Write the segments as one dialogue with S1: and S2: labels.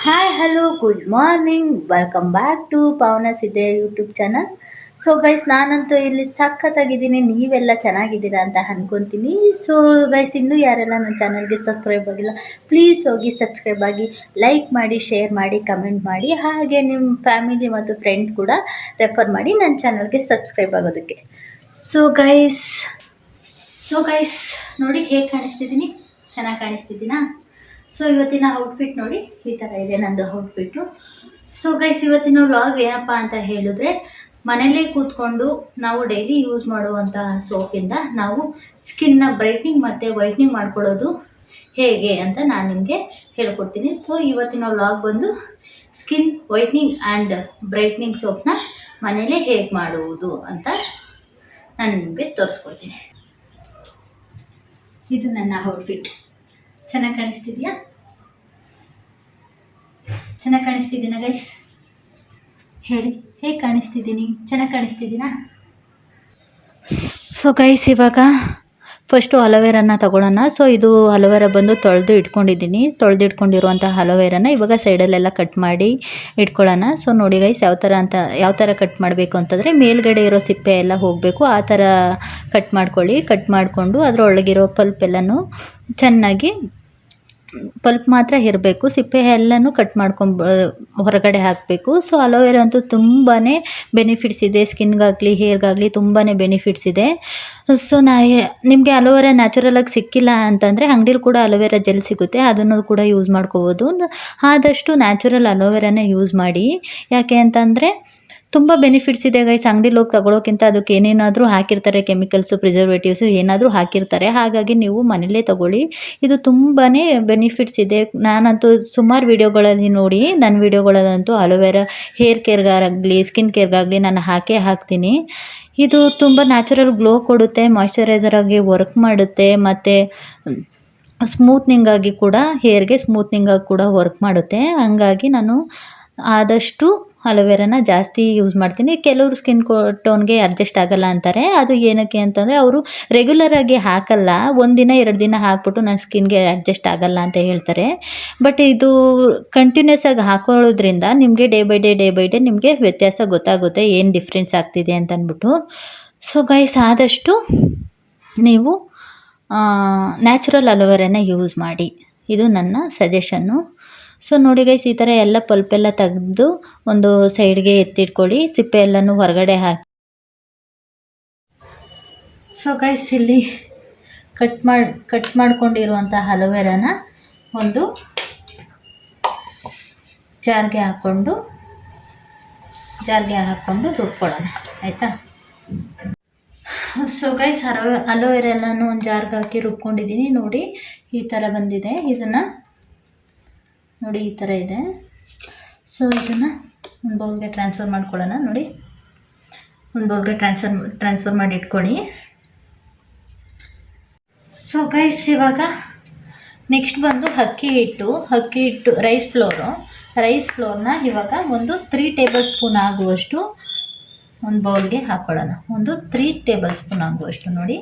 S1: Hi hello good morning welcome back to Pavana Sidde YouTube channel. So guys, ನಾನಂತೂ ಇಲ್ಲಿ ಸಖತ್ತಾಗಿದ್ದೀನಿ. ನೀವೆಲ್ಲ ಚೆನ್ನಾಗಿದ್ದೀರಾ ಅಂತ ಅನ್ಕೊತೀನಿ. ಸೊ ಗೈಸ್, ಇನ್ನೂ ಯಾರೆಲ್ಲ ನನ್ನ ಚಾನಲ್ಗೆ ಸಬ್ಸ್ಕ್ರೈಬ್ ಆಗಿಲ್ಲ, ಪ್ಲೀಸ್ ಹೋಗಿ ಸಬ್ಸ್ಕ್ರೈಬ್ ಆಗಿ, ಲೈಕ್ ಮಾಡಿ, ಶೇರ್ ಮಾಡಿ, ಕಮೆಂಟ್ ಮಾಡಿ, ಹಾಗೆ ನಿಮ್ಮ ಫ್ಯಾಮಿಲಿ ಮತ್ತು ಫ್ರೆಂಡ್ ಕೂಡ ರೆಫರ್ ಮಾಡಿ ನನ್ನ ಚಾನಲ್ಗೆ ಸಬ್ಸ್ಕ್ರೈಬ್ ಆಗೋದಕ್ಕೆ. ಸೊ ಗೈಸ್ ಸೊ ಗೈಸ್ ನೋಡಿ ಹೇಗೆ ಕಾಣಿಸ್ತಿದ್ದೀನಿ, ಚೆನ್ನಾಗಿ ಕಾಣಿಸ್ತಿದ್ದೀನಾ? ಸೊ ಇವತ್ತಿನ ಔಟ್ಫಿಟ್ ನೋಡಿ, ಈ ಥರ ಇದೆ ನಂದು ಔಟ್ಫಿಟ್ಟು. ಸೊ ಗೈಸ್, ಇವತ್ತಿನ ವ್ಲಾಗ್ ಏನಪ್ಪ ಅಂತ ಹೇಳಿದ್ರೆ, ಮನೆಯಲ್ಲೇ ಕೂತ್ಕೊಂಡು ನಾವು ಡೈಲಿ ಯೂಸ್ ಮಾಡುವಂತಹ ಸೋಪಿಂದ ನಾವು ಸ್ಕಿನ್ನ ಬ್ರೈಟ್ನಿಂಗ್ ಮತ್ತು ವೈಟ್ನಿಂಗ್ ಮಾಡ್ಕೊಳ್ಳೋದು ಹೇಗೆ ಅಂತ ನಾನು ನಿಮಗೆ ಹೇಳ್ಕೊಡ್ತೀನಿ. ಸೊ ಇವತ್ತಿನ ವ್ಲಾಗ್ ಬಂದು ಸ್ಕಿನ್ ವೈಟ್ನಿಂಗ್ ಆ್ಯಂಡ್ ಬ್ರೈಟ್ನಿಂಗ್ ಸೋಪ್ನ ಮನೆಯಲ್ಲೇ ಹೇಗೆ ಮಾಡುವುದು ಅಂತ ನಾನು ನಿಮಗೆ ತೋರಿಸ್ಕೊಡ್ತೀನಿ. ಇದು ನನ್ನ ಔಟ್ಫಿಟ್. ಚೆನ್ನಾಗಿ ಕಾಣಿಸ್ತಿದ್ಯಾ? ಚೆನ್ನಾಗಿ ಕಾಣಿಸ್ತಿದ್ದೀನಾ ಗೈಸ್? ಹೇಳಿ, ಹೇಗೆ ಕಾಣಿಸ್ತಿದ್ದೀನಿ? ಚೆನ್ನಾಗಿ ಕಾಣಿಸ್ತಿದ್ದೀನಾ? ಸೊ ಗೈಸ್, ಇವಾಗ ಫಸ್ಟು ಅಲೋವೆರಾನ ತಗೊಳ್ಳೋಣ. ಸೊ ಇದು ಅಲೋವೆರಾ ಬಂದು ತೊಳೆದು ಇಟ್ಕೊಂಡಿರುವಂಥ ಅಲೋವೆರಾನ ಇವಾಗ ಸೈಡಲ್ಲೆಲ್ಲ ಕಟ್ ಮಾಡಿ ಇಟ್ಕೊಳ್ಳೋಣ. ಸೊ ನೋಡಿ ಗೈಸ್, ಯಾವ ಥರ ಕಟ್ ಮಾಡಬೇಕು ಅಂತಂದರೆ, ಮೇಲ್ಗಡೆ ಇರೋ ಸಿಪ್ಪೆ ಎಲ್ಲ ಹೋಗಬೇಕು, ಆ ಥರ ಕಟ್ ಮಾಡ್ಕೊಳ್ಳಿ. ಕಟ್ ಮಾಡಿಕೊಂಡು ಅದರೊಳಗಿರೋ ಪಲ್ಪ್ ಎಲ್ಲನೂ ಚೆನ್ನಾಗಿ, ಪಲ್ಪ್ ಮಾತ್ರ ಇರಬೇಕು, ಸಿಪ್ಪೆ ಎಲ್ಲನೂ ಕಟ್ ಮಾಡ್ಕೊಂಡು ಹೊರಗಡೆ ಹಾಕಬೇಕು. ಸೊ ಅಲೋವೆರಾ ಅಂತೂ ತುಂಬಾ ಬೆನಿಫಿಟ್ಸ್ ಇದೆ, ಸ್ಕಿನ್ಗಾಗಲಿ ಹೇರ್ಗಾಗಲಿ ತುಂಬಾ ಬೆನಿಫಿಟ್ಸ್ ಇದೆ. ಸೊ ನಿಮಗೆ ಅಲೋವೆರಾ ನ್ಯಾಚುರಲಾಗಿ ಸಿಕ್ಕಿಲ್ಲ ಅಂತಂದರೆ ಅಂಗಡಿಲಿ ಕೂಡ ಅಲೋವೆರಾ ಜೆಲ್ ಸಿಗುತ್ತೆ, ಅದನ್ನು ಕೂಡ ಯೂಸ್ ಮಾಡ್ಕೋಬೋದು. ಆದಷ್ಟು ನ್ಯಾಚುರಲ್ ಅಲೋವೆರಾನೇ ಯೂಸ್ ಮಾಡಿ. ಯಾಕೆ ಅಂತಂದರೆ ತುಂಬ ಬೆನಿಫಿಟ್ಸ್ ಇದೆ ಗೈಸ್. ಅಂಗಡಿಲಿ ಹೋಗಿ ತಗೊಳ್ಳೋಕ್ಕಿಂತ ಅದಕ್ಕೆ ಏನೇನಾದರೂ ಹಾಕಿರ್ತಾರೆ, ಕೆಮಿಕಲ್ಸು, ಪ್ರಿಸರ್ವೇಟಿವ್ಸು ಏನಾದರೂ ಹಾಕಿರ್ತಾರೆ. ಹಾಗಾಗಿ ನೀವು ಮನೇಲೇ ತಗೊಳ್ಳಿ, ಇದು ತುಂಬಾ ಬೆನಿಫಿಟ್ಸ್ ಇದೆ. ನಾನಂತೂ ಸುಮಾರು ವೀಡಿಯೋಗಳಲ್ಲಿ ನೋಡಿ, ನನ್ನ ವೀಡಿಯೋಗಳಲ್ಲಂತೂ ಅಲೋವೆರಾ ಹೇರ್ ಕೇರ್ಗಾಗಲಿ ಸ್ಕಿನ್ ಕೇರ್ಗಾಗಲಿ ನಾನು ಹಾಕ್ತೀನಿ. ಇದು ತುಂಬ ನ್ಯಾಚುರಲ್ ಗ್ಲೋ ಕೊಡುತ್ತೆ, ಮಾಯ್ಶ್ಚರೈಸರ್ ಆಗಿ ವರ್ಕ್ ಮಾಡುತ್ತೆ, ಮತ್ತು ಸ್ಮೂತ್ನಿಂಗ್ ಆಗಿ ಕೂಡ, ಹೇರ್ಗೆ ಸ್ಮೂತ್ನಿಂಗ್ ಆಗಿ ಕೂಡ ವರ್ಕ್ ಮಾಡುತ್ತೆ. ಹಾಗಾಗಿ ನಾನು ಆದಷ್ಟು ಅಲೋವೆರಾನ ಜಾಸ್ತಿ ಯೂಸ್ ಮಾಡ್ತೀನಿ. ಕೆಲವರು ಸ್ಕಿನ್ ಟೋನ್ಗೆ ಅಡ್ಜಸ್ಟ್ ಆಗಲ್ಲ ಅಂತಾರೆ. ಅದು ಏನಕ್ಕೆ ಅಂತಂದರೆ, ಅವರು ರೆಗ್ಯುಲರಾಗಿ ಹಾಕಲ್ಲ, 1 ದಿನ 2 ದಿನ ಹಾಕ್ಬಿಟ್ಟು ನನ್ನ ಸ್ಕಿನ್ಗೆ ಅಡ್ಜಸ್ಟ್ ಆಗಲ್ಲ ಅಂತ ಹೇಳ್ತಾರೆ. ಬಟ್ ಇದು ಕಂಟಿನ್ಯೂಸ್ ಆಗಿ ಹಾಕೊಳ್ಳೋದ್ರಿಂದ ನಿಮಗೆ ಡೇ ಬೈ ಡೇ ನಿಮಗೆ ವ್ಯತ್ಯಾಸ ಗೊತ್ತಾಗುತ್ತೆ, ಏನು ಡಿಫ್ರೆನ್ಸ್ ಆಗ್ತಿದೆ ಅಂತ ಅಂದ್ಬಿಟ್ಟು. ಸೊ ಗೈಸ್, ಆದಷ್ಟು ನೀವು ನ್ಯಾಚುರಲ್ ಅಲೋವೆರಾನ ಯೂಸ್ ಮಾಡಿ, ಇದು ನನ್ನ ಸಜೆಷನ್ನು. ಸೊ ನೋಡಿ ಗೈಸ್, ಈ ಥರ ಎಲ್ಲ ಪಲ್ಪೆಲ್ಲ ತೆಗೆದು ಒಂದು ಸೈಡ್ಗೆ ಎತ್ತಿಟ್ಕೊಳ್ಳಿ, ಸಿಪ್ಪೆ ಎಲ್ಲನೂ ಹೊರಗಡೆ ಹಾಕಿ. ಸೊ ಗೈಸ್, ಇಲ್ಲಿ ಕಟ್ ಮಾಡ್ಕೊಂಡಿರುವಂಥ ಅಲೋವೆರಾನ ಒಂದು ಜಾರ್ಗೆ ಹಾಕ್ಕೊಂಡು ರುಬ್ಕೊಳ್ಳೋಣ, ಆಯಿತಾ? ಸೊ ಗೈಸ್, ಅಲೋವೆರಾ ಎಲ್ಲನೂ ಒಂದು ಜಾರ್ಗೆ ಹಾಕಿ ರುಬ್ಕೊಂಡಿದ್ದೀನಿ. ನೋಡಿ ಈ ಥರ ಬಂದಿದೆ. ಇದನ್ನು ನೋಡಿ, ಈ ಥರ ಇದೆ. ಸೊ ಇದನ್ನು ಒಂದು ಬೌಲ್ಗೆ ಟ್ರಾನ್ಸ್ಫರ್ ಮಾಡ್ಕೊಳ್ಳೋಣ. ನೋಡಿ, ಒಂದು ಬೌಲ್ಗೆ ಟ್ರಾನ್ಸ್ಫರ್ ಮಾಡಿ ಇಟ್ಕೊಳ್ಳಿ. ಸೊ ಗೈಸ್, ಇವಾಗ ನೆಕ್ಸ್ಟ್ ಬಂದು ಅಕ್ಕಿ ಹಿಟ್ಟು ರೈಸ್ ಫ್ಲೋರ್ನ ಇವಾಗ ಒಂದು 3 ಟೇಬಲ್ ಸ್ಪೂನ್ ಆಗುವಷ್ಟು ಒಂದು ಬೌಲ್ಗೆ ಹಾಕ್ಕೊಳ್ಳೋಣ. ಒಂದು 3 ಟೇಬಲ್ ಸ್ಪೂನ್ ಆಗುವಷ್ಟು ನೋಡಿ,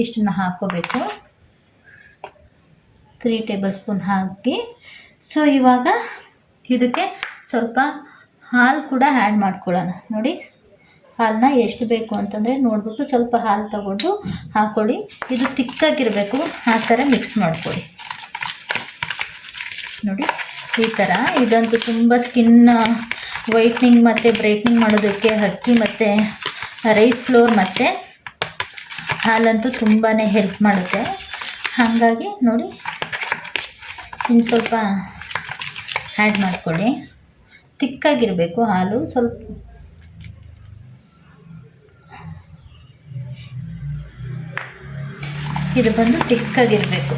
S1: ಇಷ್ಟನ್ನು ಹಾಕ್ಕೋಬೇಕು. 3 ಟೇಬಲ್ ಸ್ಪೂನ್ ಹಾಕಿ, ಸೊ ಇವಾಗ ಇದಕ್ಕೆ ಸ್ವಲ್ಪ ಹಾಲು ಕೂಡ ಆ್ಯಡ್ ಮಾಡ್ಕೊಳ್ಳೋಣ. ನೋಡಿ, ಹಾಲನ್ನ ಎಷ್ಟು ಬೇಕು ಅಂತಂದರೆ ನೋಡಿಬಿಟ್ಟು ಸ್ವಲ್ಪ ಹಾಲು ತಗೊಂಡು ಹಾಕ್ಕೊಳ್ಳಿ. ಇದು ತಿಕ್ಕಾಗಿರಬೇಕು, ಆ ಥರ ಮಿಕ್ಸ್ ಮಾಡ್ಕೊಳ್ಳಿ. ನೋಡಿ ಈ ಥರ. ಇದಂತೂ ತುಂಬ ಸ್ಕಿನ್ ವೈಟ್ನಿಂಗ್ ಮತ್ತು ಬ್ರೈಟ್ನಿಂಗ್ ಮಾಡೋದಕ್ಕೆ ಅಕ್ಕಿ ಮತ್ತು ರೈಸ್ ಫ್ಲೋರ್ ಮತ್ತು ಹಾಲಂತೂ ತುಂಬಾ ಹೆಲ್ಪ್ ಮಾಡುತ್ತೆ. ಹಾಗಾಗಿ ನೋಡಿ, ಇನ್ನು ಸ್ವಲ್ಪ ಆ್ಯಡ್ ಮಾಡ್ಕೊಳ್ಳಿ. ತಿಕ್ಕಾಗಿರಬೇಕು ಹಾಲು, ಸ್ವಲ್ಪ ಇದು ಬಂದು ತಿಕ್ಕಾಗಿರಬೇಕು.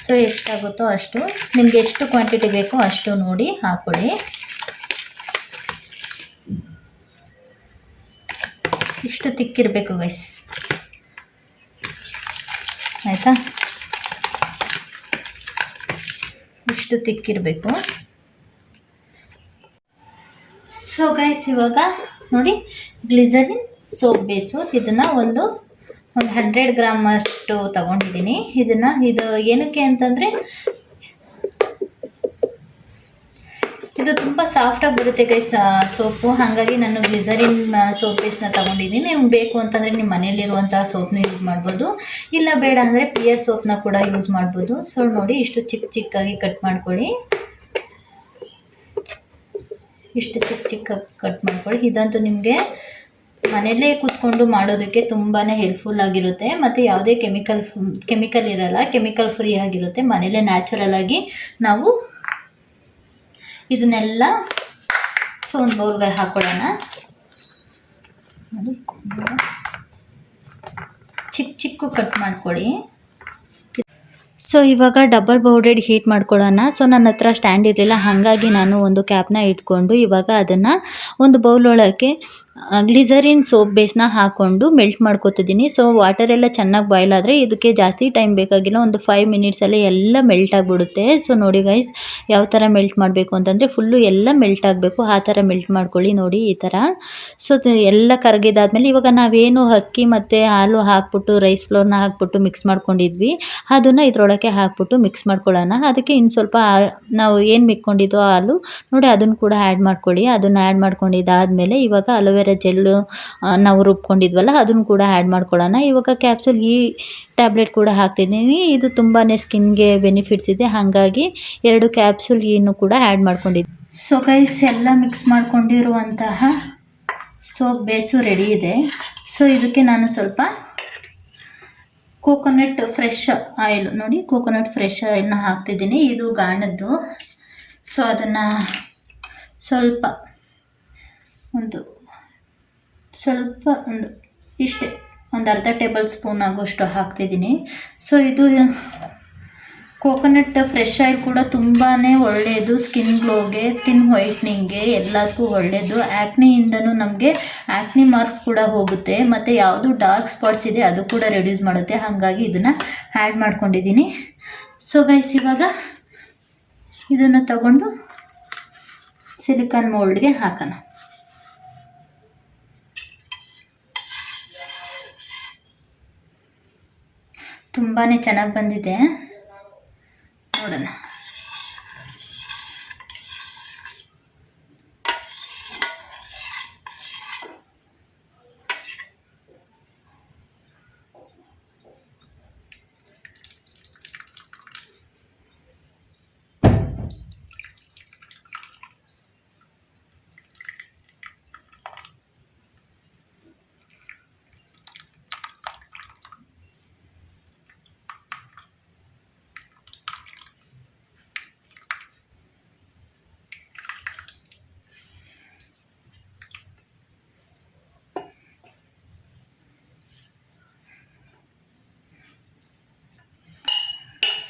S1: ಸೊ ಎಷ್ಟಾಗುತ್ತೋ ಅಷ್ಟು, ನಿಮಗೆ ಎಷ್ಟು ಕ್ವಾಂಟಿಟಿ ಬೇಕೋ ಅಷ್ಟು ನೋಡಿ ಹಾಕ್ಕೊಳ್ಳಿ. ಇಷ್ಟು ತಿಕ್ಕಿರಬೇಕು ಗೈಸ್, ಆಯಿತಾ? ಇಷ್ಟು ತಿಕ್ಕಿರಬೇಕು. ಸೊ ಗೈಸ್, ಇವಾಗ ನೋಡಿ ಗ್ಲಿಸರಿನ್ ಸೋಪ್ ಬೇಸು, ಇದನ್ನು ಒಂದು ಒಂದು 100 ಗ್ರಾಮ್ ಅಷ್ಟು ತಗೊಂಡಿದ್ದೀನಿ. ಇದು ಏನಕ್ಕೆ ಅಂತಂದರೆ ಇದು ತುಂಬ ಸಾಫ್ಟಾಗಿ ಬರುತ್ತೆ ಗೈಸ್ ಸೋಪು. ಹಾಗಾಗಿ ನಾನು ಗ್ಲಿಸರಿನ್ ಸೋಪ್ ಬೇಸ್ನ ತೊಗೊಂಡಿದ್ದೀನಿ. ನಿಮ್ಗೆ ಬೇಕು ಅಂತಂದರೆ ನಿಮ್ಮ ಮನೆಯಲ್ಲಿರುವಂಥ ಸೋಪ್ನ ಯೂಸ್ ಮಾಡ್ಬೋದು, ಇಲ್ಲ ಬೇಡ ಅಂದರೆ ಪಿಯರ್ ಸೋಪ್ನ ಕೂಡ ಯೂಸ್ ಮಾಡ್ಬೋದು. ಸೊ ನೋಡಿ, ಇಷ್ಟು ಚಿಕ್ಕಾಗಿ ಕಟ್ ಮಾಡ್ಕೊಳ್ಳಿ. ಇಷ್ಟು ಚಿಕ್ಕಾಗಿ ಕಟ್ ಮಾಡ್ಕೊಳ್ಳಿ. ಇದಂತೂ ನಿಮಗೆ ಮನೆಯಲ್ಲೇ ಕೂತ್ಕೊಂಡು ಮಾಡೋದಕ್ಕೆ ತುಂಬಾ ಹೆಲ್ಪ್ಫುಲ್ ಆಗಿರುತ್ತೆ, ಮತ್ತು ಯಾವುದೇ ಕೆಮಿಕಲ್ ಇರಲ್ಲ, ಕೆಮಿಕಲ್ ಫ್ರೀ ಆಗಿರುತ್ತೆ. ಮನೆಯಲ್ಲೇ ನ್ಯಾಚುರಲ್ ಆಗಿ ನಾವು ಇದನ್ನೆಲ್ಲ ಒಂದು ಬೌಲ್ಗೆ ಹಾಕೊಳ್ಳೋಣ. ನೋಡಿ, ಚಿಕ್ಕ ಕಟ್ ಮಾಡ್ಕೊಳ್ಳಿ. ಸೊ ಇವಾಗ ಡಬಲ್ ಬೌಡೆಡ್ ಹೀಟ್ ಮಾಡ್ಕೊಳ್ಳೋಣ. ಸೊ ನನ್ನ ಹತ್ರ ಸ್ಟ್ಯಾಂಡ್ ಇರಲಿಲ್ಲ, ಹಾಗಾಗಿ ನಾನು ಒಂದು ಕ್ಯಾಪ್ನ ಇಟ್ಕೊಂಡು ಇವಾಗ ಅದನ್ನು ಒಂದು ಬೌಲ್ ಒಳಗೆ ಗ್ಲಿಸರಿನ್ ಸೋಪ್ ಬೇಸ್ನ ಹಾಕ್ಕೊಂಡು ಮೆಲ್ಟ್ ಮಾಡ್ಕೊತಿದ್ದೀನಿ. ಸೊ ವಾಟರೆಲ್ಲ ಚೆನ್ನಾಗಿ ಬಾಯ್ಲ್ ಆದರೆ ಇದಕ್ಕೆ ಜಾಸ್ತಿ ಟೈಮ್ ಬೇಕಾಗಿಲ್ಲ, ಒಂದು 5 ಮಿನಿಟ್ಸಲ್ಲಿ ಎಲ್ಲ ಮೆಲ್ಟ್ ಆಗಿಬಿಡುತ್ತೆ. ಸೊ ನೋಡಿ ಗೈಸ್, ಯಾವ ಥರ ಮೆಲ್ಟ್ ಮಾಡಬೇಕು ಅಂತಂದರೆ ಫುಲ್ಲು ಎಲ್ಲ ಮೆಲ್ಟ್ ಆಗಬೇಕು, ಆ ಥರ ಮೆಲ್ಟ್ ಮಾಡ್ಕೊಳ್ಳಿ. ನೋಡಿ ಈ ಥರ. ಸೊ ಎಲ್ಲ ಕರಗಿದಾದ್ಮೇಲೆ ಇವಾಗ ನಾವೇನು ಅಕ್ಕಿ ಮತ್ತು ಹಾಲು ಹಾಕ್ಬಿಟ್ಟು ರೈಸ್ ಫ್ಲೋರ್ನ ಹಾಕ್ಬಿಟ್ಟು ಮಿಕ್ಸ್ ಮಾಡ್ಕೊಂಡಿದ್ವಿ, ಅದನ್ನು ಇದ್ರೊಳಗೆ ಹಾಕ್ಬಿಟ್ಟು ಮಿಕ್ಸ್ ಮಾಡ್ಕೊಳ್ಳೋಣ. ಅದಕ್ಕೆ ಇನ್ನು ಸ್ವಲ್ಪ ನಾವು ಏನು ಮಿಕ್ಕೊಂಡಿದ್ದೋ ಹಾಲು ನೋಡಿ ಅದನ್ನು ಕೂಡ ಆ್ಯಡ್ ಮಾಡ್ಕೊಳ್ಳಿ. ಅದನ್ನು ಆ್ಯಡ್ ಮಾಡ್ಕೊಂಡಿದ್ದಾದಮೇಲೆ ಇವಾಗ ಅಲೋವೆರಾ ಜೆಲ್ಲು ನಾವು ರುಬ್ಕೊಂಡಿದ್ವಲ್ಲ ಅದನ್ನು ಕೂಡ ಆ್ಯಡ್ ಮಾಡ್ಕೊಳ್ಳೋಣ. ಇವಾಗ ಕ್ಯಾಪ್ಸೂಲ್ ಈ ಟ್ಯಾಬ್ಲೆಟ್ ಕೂಡ ಹಾಕ್ತಿದ್ದೀನಿ. ಇದು ತುಂಬಾ ಸ್ಕಿನ್ಗೆ ಬೆನಿಫಿಟ್ಸ್ ಇದೆ, ಹಾಗಾಗಿ 2 ಕ್ಯಾಪ್ಸೂಲ್ ಇನ್ನು ಕೂಡ ಆ್ಯಡ್ ಮಾಡ್ಕೊಂಡಿದ್ದೆ. ಸೊ ಗೈಸ್, ಎಲ್ಲ ಮಿಕ್ಸ್ ಮಾಡ್ಕೊಂಡಿರುವಂತಹ ಸೋಪ್ ಬೇಸು ರೆಡಿ ಇದೆ. ಸೊ ಇದಕ್ಕೆ ನಾನು ಸ್ವಲ್ಪ ಕೋಕೋನಟ್ ಫ್ರೆಶ್ ಆಯಿಲ್, ನೋಡಿ ಕೋಕೋನಟ್ ಫ್ರೆಶ್ ಆಯಿಲ್ನ ಹಾಕ್ತಿದ್ದೀನಿ. ಇದು ಗಾಣದ್ದು. ಸೊ ಅದನ್ನು ಒಂದು ಇಷ್ಟೇ ಒಂದು ಅರ್ಧ ಟೇಬಲ್ ಸ್ಪೂನ್ ಆಗೋಷ್ಟು ಹಾಕ್ತಿದ್ದೀನಿ. ಸೊ ಇದು ಕೋಕೋನಟ್ ಫ್ರೆಶ್ ಆಯಿಲ್ ಕೂಡ ತುಂಬಾ ಒಳ್ಳೆಯದು ಸ್ಕಿನ್ ಗ್ಲೋಗೆ, ಸ್ಕಿನ್ ವೈಟ್ನಿಂಗ್ಗೆ, ಎಲ್ಲದಕ್ಕೂ ಒಳ್ಳೆಯದು. ಆ್ಯಕ್ನಿಯಿಂದನೂ ನಮಗೆ ಆ್ಯಕ್ನಿ ಮಾರ್ಕ್ಸ್ ಕೂಡ ಹೋಗುತ್ತೆ, ಮತ್ತು ಯಾವುದು ಡಾರ್ಕ್ ಸ್ಪಾಟ್ಸ್ ಇದೆ ಅದು ಕೂಡ ರೆಡ್ಯೂಸ್ ಮಾಡುತ್ತೆ. ಹಾಗಾಗಿ ಇದನ್ನು ಆ್ಯಡ್ ಮಾಡ್ಕೊಂಡಿದ್ದೀನಿ. ಸೊ ಗೈಸ್, ಇವಾಗ ಇದನ್ನು ತಗೊಂಡು ಸಿಲಿಕಾನ್ ಮೋಲ್ಡ್ಗೆ ಹಾಕೋಣ. ತುಂಬಾ ಚೆನ್ನಾಗಿ ಬಂದಿದೆ, ನೋಡೋಣ.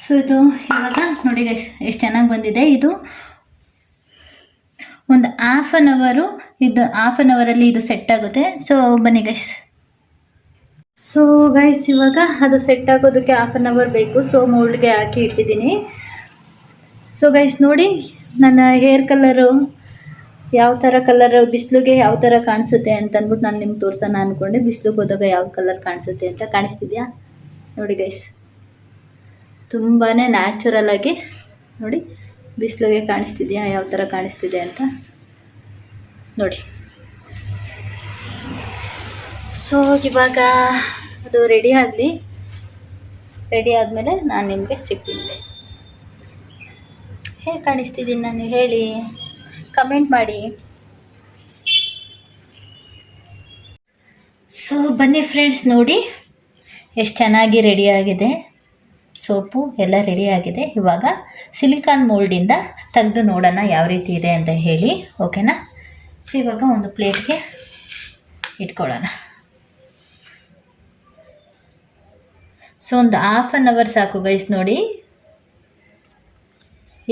S1: ಸೊ ಇದು ಇವಾಗ ನೋಡಿ ಗೈಸ್ ಎಷ್ಟು ಚೆನ್ನಾಗಿ ಬಂದಿದೆ. ಇದು ಒಂದು ಹಾಫ್ ಆನ್ ಅವರಲ್ಲಿ ಇದು ಸೆಟ್ ಆಗುತ್ತೆ. ಸೊ ಬನ್ನಿ ಗೈಸ್. ಸೊ ಗೈಸ್, ಇವಾಗ ಅದು ಸೆಟ್ ಆಗೋದಕ್ಕೆ ಹಾಫ್ ಆನ್ ಅವರ್ ಬೇಕು. ಸೊ ಮೋಲ್ಡ್ಗೆ ಹಾಕಿ ಇಟ್ಟಿದ್ದೀನಿ. ಸೊ ಗೈಸ್ ನೋಡಿ, ನನ್ನ ಹೇರ್ ಕಲರು ಯಾವ ಥರ ಬಿಸಿಲಿಗೆ ಯಾವ ಥರ ಕಾಣಿಸುತ್ತೆ ಅಂತ ಅಂದ್ಬಿಟ್ಟು ನಾನು ನಿಮ್ಗೆ ತೋರ್ಸೋಣ ಅಂದ್ಕೊಂಡೆ. ಬಿಸಿಲಿಗೆ ಹೋದಾಗ ಯಾವ ಕಲರ್ ಕಾಣಿಸುತ್ತೆ ಅಂತ ಕಾಣಿಸ್ತಿದ್ಯಾ ನೋಡಿ ಗೈಸ್. ತುಂಬಾ ನ್ಯಾಚುರಲ್ ಆಗಿ ನೋಡಿ, ಬಿಸಿಲಿಗೆ ಕಾಣಿಸ್ತಿದೆಯಾ ಯಾವ ಥರ ಕಾಣಿಸ್ತಿದೆ ಅಂತ ನೋಡಿ. ಸೊ ಇವಾಗ ಅದು ರೆಡಿ ಆದಮೇಲೆ ನಾನು ನಿಮಗೆ ಸಿಗ್ತೀನಿ ಗೈಸ್. ಹೇಗೆ ಕಾಣಿಸ್ತಿದ್ದೀನಿ ನಾನು ಹೇಳಿ, ಕಮೆಂಟ್ ಮಾಡಿ. ಸೊ ಬನ್ನಿ ಫ್ರೆಂಡ್ಸ್, ನೋಡಿ ಎಷ್ಟು ಚೆನ್ನಾಗಿ ರೆಡಿಯಾಗಿದೆ. ಸೋಪು ಎಲ್ಲ ರೆಡಿಯಾಗಿದೆ. ಇವಾಗ ಸಿಲಿಕಾನ್ ಮೋಲ್ಡಿಂದ ತೆಗೆದು ನೋಡೋಣ ಯಾವ ರೀತಿ ಇದೆ ಅಂತ ಹೇಳಿ, ಓಕೆನಾ. ಸೊ ಇವಾಗ ಒಂದು ಪ್ಲೇಟ್ಗೆ ಇಟ್ಕೊಳ್ಳೋಣ. ಸೊ ಒಂದು ಹಾಫ್ ಆನ್ ಅವರ್ ಸಾಕು ಗೈಸ್. ನೋಡಿ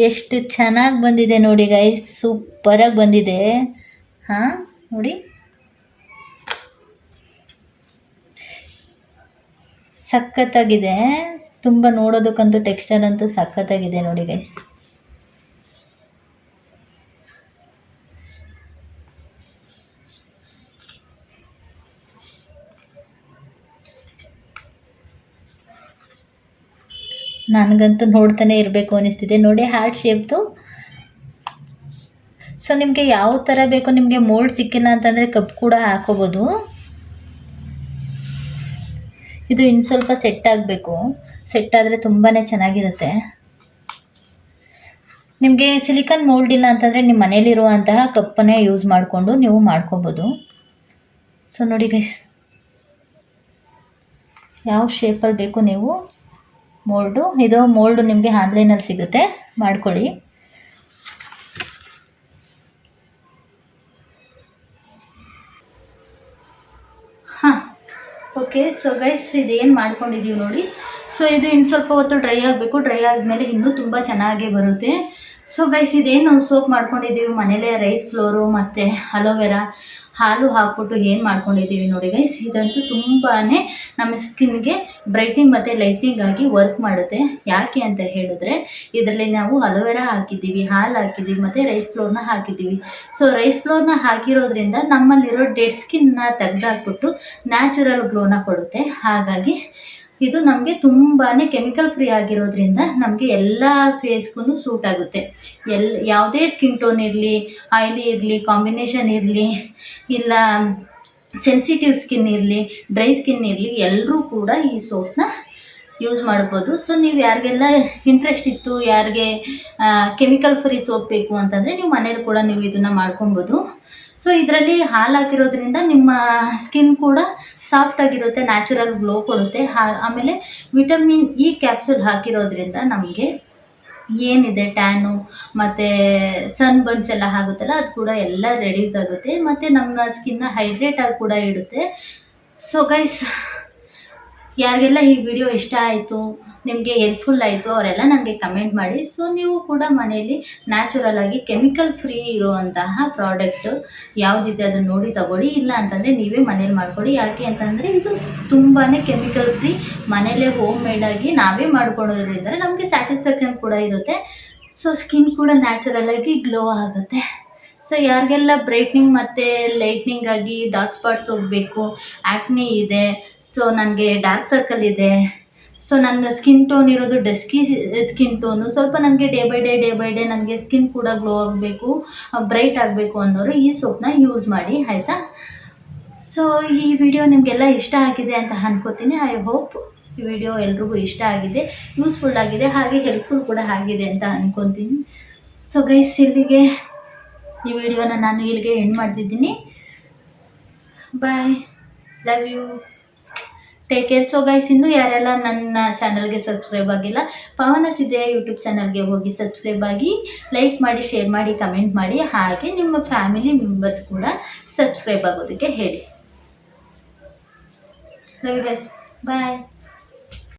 S1: ಎಷ್ಟು ಚೆನ್ನಾಗಿ ಬಂದಿದೆ ನೋಡಿ ಗೈಸ್, ಸೂಪರಾಗಿ ಬಂದಿದೆ. ಹಾಂ ನೋಡಿ, ಸಖತ್ತಾಗಿದೆ. ತುಂಬ ನೋಡೋದಕ್ಕಂತೂ ಟೆಕ್ಸ್ಚರ್ ಅಂತೂ ಸಖತ್ತಾಗಿದೆ ನೋಡಿ ಗೈಸ್. ನನಗಂತೂ ನೋಡ್ತಾನೆ ಇರಬೇಕು ಅನಿಸ್ತಿದೆ. ನೋಡಿ ಹಾರ್ಟ್ ಶೇಪ್ದು. ಸೊ ನಿಮಗೆ ಯಾವ ಥರ ಬೇಕೋ, ನಿಮಗೆ ಮೋಲ್ಡ್ ಸಿಕ್ಕಿಲ್ಲ ಅಂತಂದರೆ ಕಪ್ ಕೂಡ ಹಾಕೋಬೋದು. ಇದು ಇನ್ನು ಸ್ವಲ್ಪ ಸೆಟ್ ಆಗಬೇಕು. ಸೆಟ್ ಆದರೆ ತುಂಬಾ ಚೆನ್ನಾಗಿರುತ್ತೆ. ನಿಮಗೆ ಸಿಲಿಕಾನ್ ಮೋಲ್ಡ್ ಇಲ್ಲ ಅಂತಂದರೆ ನಿಮ್ಮ ಮನೇಲಿರುವಂತಹ ಕಪ್ಪನ್ನೇ ಯೂಸ್ ಮಾಡಿಕೊಂಡು ನೀವು ಮಾಡ್ಕೊಬೋದು. ಸೊ ನೋಡಿ ಗೈಸ್, ಯಾವ ಶೇಪಲ್ಲಿ ಬೇಕು ನೀವು ಇದು ಮೋಲ್ಡು ನಿಮಗೆ ಆನ್ಲೈನಲ್ಲಿ ಸಿಗುತ್ತೆ, ಮಾಡ್ಕೊಳ್ಳಿ. ಹಾಂ, ಓಕೆ. ಸೊ ಗೈಸ್, ಇದೇನು ಮಾಡ್ಕೊಂಡಿದ್ದೀವಿ ನೋಡಿ. ಸೊ ಇದು ಇನ್ನು ಸ್ವಲ್ಪ ಹೊತ್ತು ಡ್ರೈ ಆಗಬೇಕು. ಡ್ರೈ ಆದಮೇಲೆ ಇನ್ನೂ ತುಂಬ ಚೆನ್ನಾಗೇ ಬರುತ್ತೆ. ಸೊ ಗೈಸ್, ಇದೇನು ನಾವು ಸೋಪ್ ಮಾಡ್ಕೊಂಡಿದ್ದೀವಿ ಮನೇಲೇ, ರೈಸ್ ಫ್ಲೋರು ಮತ್ತು ಅಲೋವೆರಾ ಹಾಲು ಹಾಕ್ಬಿಟ್ಟು ಏನು ಮಾಡ್ಕೊಂಡಿದ್ದೀವಿ ನೋಡಿ ಗೈಸ್. ಇದಂತೂ ತುಂಬಾ ನಮ್ಮ ಸ್ಕಿನ್ಗೆ ಬ್ರೈಟ್ನಿಂಗ್ ಮತ್ತು ಲೈಟ್ನಿಂಗ್ ಆಗಿ ವರ್ಕ್ ಮಾಡುತ್ತೆ. ಯಾಕೆ ಅಂತ ಹೇಳಿದ್ರೆ, ಇದರಲ್ಲಿ ನಾವು ಅಲೋವೆರಾ ಹಾಕಿದ್ದೀವಿ, ಹಾಲು ಹಾಕಿದ್ದೀವಿ ಮತ್ತು ರೈಸ್ ಫ್ಲೋರ್ನ ಹಾಕಿದ್ದೀವಿ. ಸೊ ರೈಸ್ ಫ್ಲೋರ್ನ ಹಾಕಿರೋದ್ರಿಂದ ನಮ್ಮಲ್ಲಿರೋ ಡೆಡ್ ಸ್ಕಿನ್ನ ತೆಗೆದಾಕ್ಬಿಟ್ಟು ನ್ಯಾಚುರಲ್ ಗ್ಲೋನ ಕೊಡುತ್ತೆ. ಹಾಗಾಗಿ ಇದು ನಮಗೆ ತುಂಬಾ ಕೆಮಿಕಲ್ ಫ್ರೀ ಆಗಿರೋದ್ರಿಂದ ನಮಗೆ ಎಲ್ಲ ಫೇಸ್ಗೂ ಸೂಟ್ ಆಗುತ್ತೆ. ಯಾವುದೇ ಸ್ಕಿನ್ ಟೋನ್ ಇರಲಿ, ಆಯಿಲಿ ಇರಲಿ, ಕಾಂಬಿನೇಷನ್ ಇರಲಿ, ಇಲ್ಲ ಸೆನ್ಸಿಟಿವ್ ಸ್ಕಿನ್ ಇರಲಿ, ಡ್ರೈ ಸ್ಕಿನ್ ಇರಲಿ, ಎಲ್ಲರೂ ಕೂಡ ಈ ಸೋಪ್ನ ಯೂಸ್ ಮಾಡ್ಬೋದು. ಸೊ ನೀವು ಯಾರಿಗೆಲ್ಲ ಇಂಟ್ರೆಸ್ಟ್ ಇತ್ತು, ಯಾರಿಗೆ ಕೆಮಿಕಲ್ ಫ್ರೀ ಸೋಪ್ ಬೇಕು ಅಂತಂದರೆ ನೀವು ಮನೇಲಿ ಕೂಡ ನೀವು ಇದನ್ನು ಮಾಡ್ಕೊಬೋದು. ಸೊ ಇದರಲ್ಲಿ ಹಾಲು ಹಾಕಿರೋದ್ರಿಂದ ನಿಮ್ಮ ಸ್ಕಿನ್ ಕೂಡ ಸಾಫ್ಟ್ ಆಗಿರುತ್ತೆ, ನ್ಯಾಚುರಲ್ ಗ್ಲೋ ಕೊಡುತ್ತೆ. ಆಮೇಲೆ ವಿಟಮಿನ್ ಇ ಕ್ಯಾಪ್ಸೂಲ್ ಹಾಕಿರೋದ್ರಿಂದ ನಮಗೆ ಏನಿದೆ ಟ್ಯಾನು ಮತ್ತು ಸನ್ ಬರ್ನ್ಸ್ ಎಲ್ಲ ಆಗುತ್ತಲ್ಲ, ಅದು ಕೂಡ ಎಲ್ಲ ರೆಡ್ಯೂಸ್ ಆಗುತ್ತೆ ಮತ್ತು ನಮ್ಮ ಸ್ಕಿನ್ನ ಹೈಡ್ರೇಟ್ ಆಗಿ ಕೂಡ ಇಡುತ್ತೆ. ಸೊ ಗೈಸ್, ಯಾರಿಗೆಲ್ಲ ಈ ವಿಡಿಯೋ ಇಷ್ಟ ಆಯಿತು, ನಿಮಗೆ ಹೆಲ್ಪ್ಫುಲ್ ಆಯಿತು, ಅವರೆಲ್ಲ ನನಗೆ ಕಮೆಂಟ್ ಮಾಡಿ. ಸೊ ನೀವು ಕೂಡ ಮನೆಯಲ್ಲಿ ನ್ಯಾಚುರಲ್ ಆಗಿ ಕೆಮಿಕಲ್ ಫ್ರೀ ಇರುವಂತಹ ಪ್ರಾಡಕ್ಟ್ ಯಾವುದಿದೆ ಅದನ್ನು ನೋಡಿ ತಗೊಳ್ಳಿ. ಇಲ್ಲ ಅಂತಂದರೆ ನೀವೇ ಮನೇಲಿ ಮಾಡ್ಕೊಳ್ಳಿ. ಯಾಕೆ ಅಂತಂದರೆ ಇದು ತುಂಬಾ ಕೆಮಿಕಲ್ ಫ್ರೀ, ಮನೇಲೇ ಹೋಮ್ ಮೇಡಾಗಿ ನಾವೇ ಮಾಡ್ಕೊಳೋದ್ರಿಂದ ನಮಗೆ ಸ್ಯಾಟಿಸ್ಫ್ಯಾಕ್ಷನ್ ಕೂಡ ಇರುತ್ತೆ. ಸೊ ಸ್ಕಿನ್ ಕೂಡ ನ್ಯಾಚುರಲ್ ಆಗಿ ಗ್ಲೋ ಆಗುತ್ತೆ. ಸೊ ಯಾರಿಗೆಲ್ಲ ಬ್ರೈಟ್ನಿಂಗ್ ಮತ್ತು ಲೈಟ್ನಿಂಗ್ ಆಗಿ ಡಾರ್ಕ್ ಸ್ಪಾಟ್ಸ್ ಹೋಗಬೇಕು, ಆ್ಯಕ್ನಿ ಇದೆ, ಸೊ ನನಗೆ ಡಾರ್ಕ್ ಸರ್ಕಲ್ ಇದೆ, ಸೊ ನನ್ನ ಸ್ಕಿನ್ ಟೋನ್ ಇರೋದು ಡಸ್ಕಿ ಸ್ಕಿನ್ ಟೋನು, ಸ್ವಲ್ಪ ನನಗೆ ಡೇ ಬೈ ಡೇ ನನಗೆ ಸ್ಕಿನ್ ಕೂಡ ಗ್ಲೋ ಆಗಬೇಕು, ಬ್ರೈಟ್ ಆಗಬೇಕು ಅನ್ನೋರು ಈ ಸೋಪ್ನ ಯೂಸ್ ಮಾಡಿ, ಆಯಿತಾ. ಸೊ ಈ ವಿಡಿಯೋ ನಿಮಗೆಲ್ಲ ಇಷ್ಟ ಆಗಿದೆ ಅಂತ ಅನ್ಕೋತೀನಿ. ಐ ಹೋಪ್ ಈ ವಿಡಿಯೋ ಎಲ್ರಿಗೂ ಇಷ್ಟ ಆಗಿದೆ, ಯೂಸ್ಫುಲ್ ಆಗಿದೆ, ಹಾಗೆ ಹೆಲ್ಪ್ಫುಲ್ ಕೂಡ ಆಗಿದೆ ಅಂತ ಅಂದ್ಕೊತೀನಿ. ಸೊ ಗೈಸ್, ಇಲ್ಲಿಗೆ ಈ ವಿಡಿಯೋನ ನಾನು ಇಲ್ಲಿಗೆ ಎಂಡ್ ಮಾಡ್ತಿದ್ದೀನಿ. Bye, love you, take care. So guys, ಇನ್ನೂ ಯಾರೆಲ್ಲ ನನ್ನ ಚಾನಲ್ಗೆ ಸಬ್ಸ್ಕ್ರೈಬ್ ಆಗಿಲ್ಲ, ಪಾವನ ಸಿದ್ದಯ್ಯ ಯೂಟ್ಯೂಬ್ ಚಾನಲ್ಗೆ ಹೋಗಿ ಸಬ್ಸ್ಕ್ರೈಬ್ ಆಗಿ, ಲೈಕ್ ಮಾಡಿ, ಶೇರ್ ಮಾಡಿ, ಕಮೆಂಟ್ ಮಾಡಿ, ಹಾಗೆ ನಿಮ್ಮ ಫ್ಯಾಮಿಲಿ ಮೆಂಬರ್ಸ್ ಕೂಡ ಸಬ್ಸ್ಕ್ರೈಬ್ ಆಗೋದಕ್ಕೆ ಹೇಳಿ. Love you guys, bye.